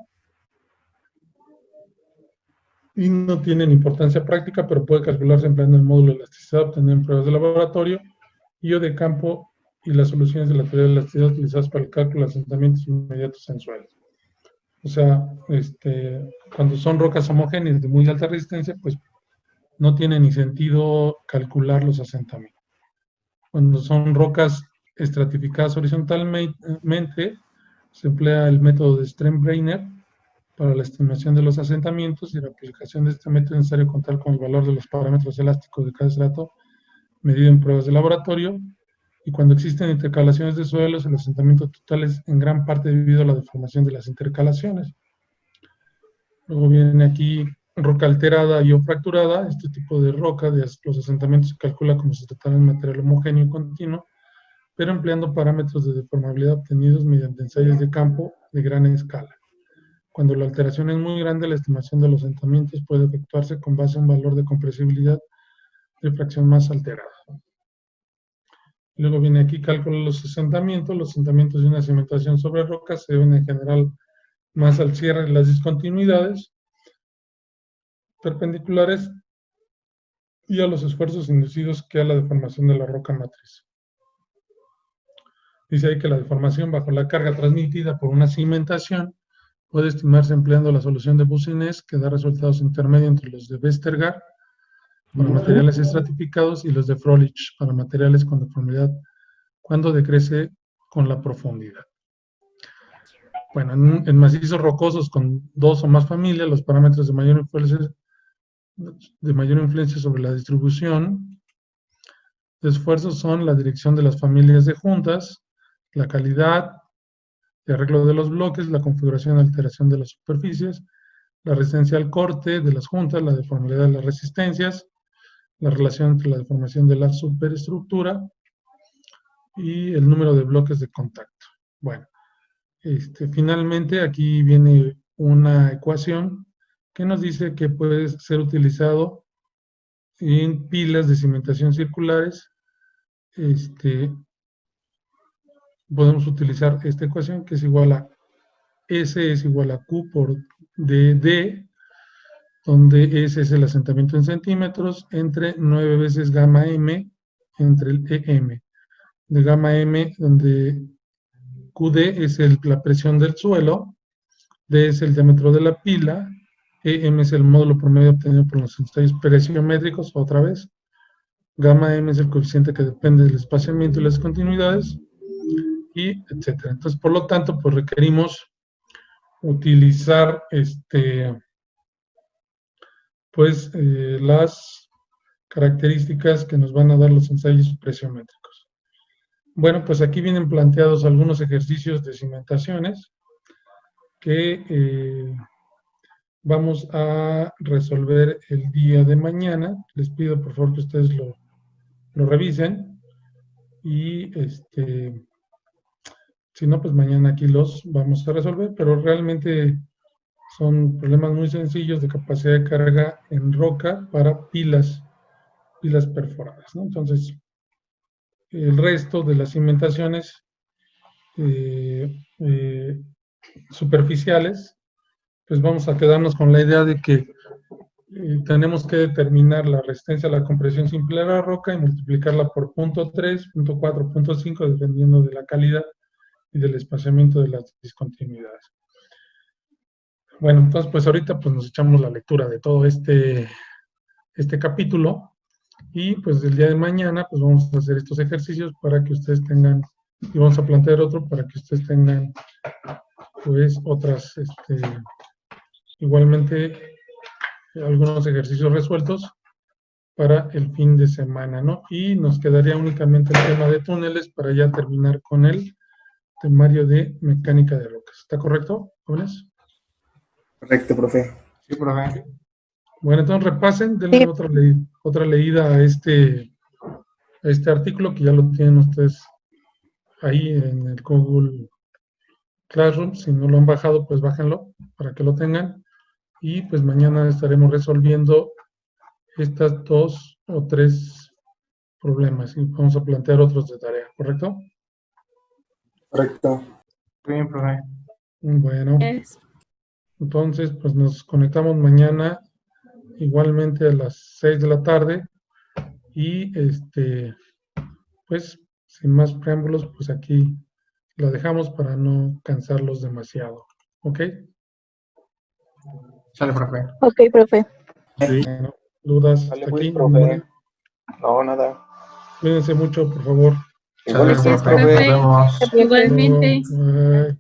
Speaker 2: y no tienen importancia práctica, pero puede calcularse empleando el módulo de elasticidad obtenido en pruebas de laboratorio y o de campo, y las soluciones de la teoría de elasticidad utilizadas para el cálculo de asentamientos inmediatos en suelos. O sea, cuando son rocas homogéneas de muy alta resistencia, pues no tiene ni sentido calcular los asentamientos. Cuando son rocas estratificadas horizontalmente, se emplea el método de Strenbrenner para la estimación de los asentamientos, y la aplicación de este método es necesario contar con el valor de los parámetros elásticos de cada estrato medido en pruebas de laboratorio, y cuando existen intercalaciones de suelos, el asentamiento total es en gran parte debido a la deformación de las intercalaciones. Luego viene aquí roca alterada y o fracturada. Este tipo de roca, los asentamientos se calcula como si se tratara de un material homogéneo y continuo, pero empleando parámetros de deformabilidad obtenidos mediante ensayos de campo de gran escala. Cuando la alteración es muy grande, la estimación de los asentamientos puede efectuarse con base a un valor de compresibilidad de fracción más alterada. Luego viene aquí cálculo de los asentamientos. Los asentamientos de una cimentación sobre roca se deben en general más al cierre de las discontinuidades, perpendiculares y a los esfuerzos inducidos que a la deformación de la roca matriz. Dice ahí que la deformación bajo la carga transmitida por una cimentación puede estimarse empleando la solución de Boussinesq, que da resultados intermedios entre los de Westergaard para materiales estratificados y los de Froelich para materiales con deformidad cuando decrece con la profundidad. Bueno, en macizos rocosos con 2 o más familias, los parámetros de mayor influencia sobre la distribución de esfuerzos son la dirección de las familias de juntas, la calidad, el arreglo de los bloques, la configuración y alteración de las superficies, la resistencia al corte de las juntas, la deformidad de las resistencias, la relación entre la deformación de la superestructura y el número de bloques de contacto. Bueno, finalmente aquí viene una ecuación que nos dice que puede ser utilizado en pilas de cimentación circulares. Podemos utilizar esta ecuación que es igual a S es igual a Q por DD, donde S es el asentamiento en centímetros, entre 9 veces gamma M entre el EM. De gamma M, donde QD es la presión del suelo, D es el diámetro de la pila, EM es el módulo promedio obtenido por los ensayos presiométricos, otra vez. Gamma M es el coeficiente que depende del espaciamiento y las continuidades, y etcétera. Entonces, por lo tanto, pues requerimos utilizar las características que nos van a dar los ensayos presiométricos. Bueno, pues aquí vienen planteados algunos ejercicios de cimentaciones que vamos a resolver el día de mañana. Les pido por favor que ustedes lo revisen y si no, pues mañana aquí los vamos a resolver, pero realmente son problemas muy sencillos de capacidad de carga en roca para pilas perforadas, ¿no? Entonces, el resto de las cimentaciones superficiales, pues vamos a quedarnos con la idea de que tenemos que determinar la resistencia a la compresión simple de la roca y multiplicarla por 0.3, 0.4, 0.5, dependiendo de la calidad y del espaciamiento de las discontinuidades. Bueno, entonces pues ahorita pues nos echamos la lectura de todo este capítulo y pues el día de mañana pues vamos a hacer estos ejercicios para que ustedes tengan, y vamos a plantear otro para que ustedes tengan pues otras, igualmente algunos ejercicios resueltos para el fin de semana, ¿no? Y nos quedaría únicamente el tema de túneles para ya terminar con el temario de mecánica de rocas. ¿Está correcto, jóvenes?
Speaker 4: Correcto, profe.
Speaker 5: Sí, profe.
Speaker 2: Bueno, entonces repasen, denle otra leída a este artículo que ya lo tienen ustedes ahí en el Google Classroom. Si no lo han bajado, pues bájenlo para que lo tengan. Y pues mañana estaremos resolviendo estas 2 o 3 problemas y vamos a plantear otros de tarea, ¿correcto?
Speaker 4: Correcto.
Speaker 5: Bien, profe.
Speaker 2: Bueno, entonces pues nos conectamos mañana igualmente a las 6 de la tarde y pues sin más preámbulos, pues aquí la dejamos para no cansarlos demasiado, ¿ok?
Speaker 5: Sale, profe.
Speaker 3: Ok, profe.
Speaker 2: Sí. Bueno, dudas
Speaker 1: Vale,
Speaker 2: hasta
Speaker 1: pues,
Speaker 2: aquí.
Speaker 1: profe. No, nada.
Speaker 2: Cuídense mucho, por favor.
Speaker 5: Sale,
Speaker 3: Gracias,
Speaker 5: profe.
Speaker 3: profe.
Speaker 5: Nos vemos.
Speaker 3: Igualmente.
Speaker 2: Bye.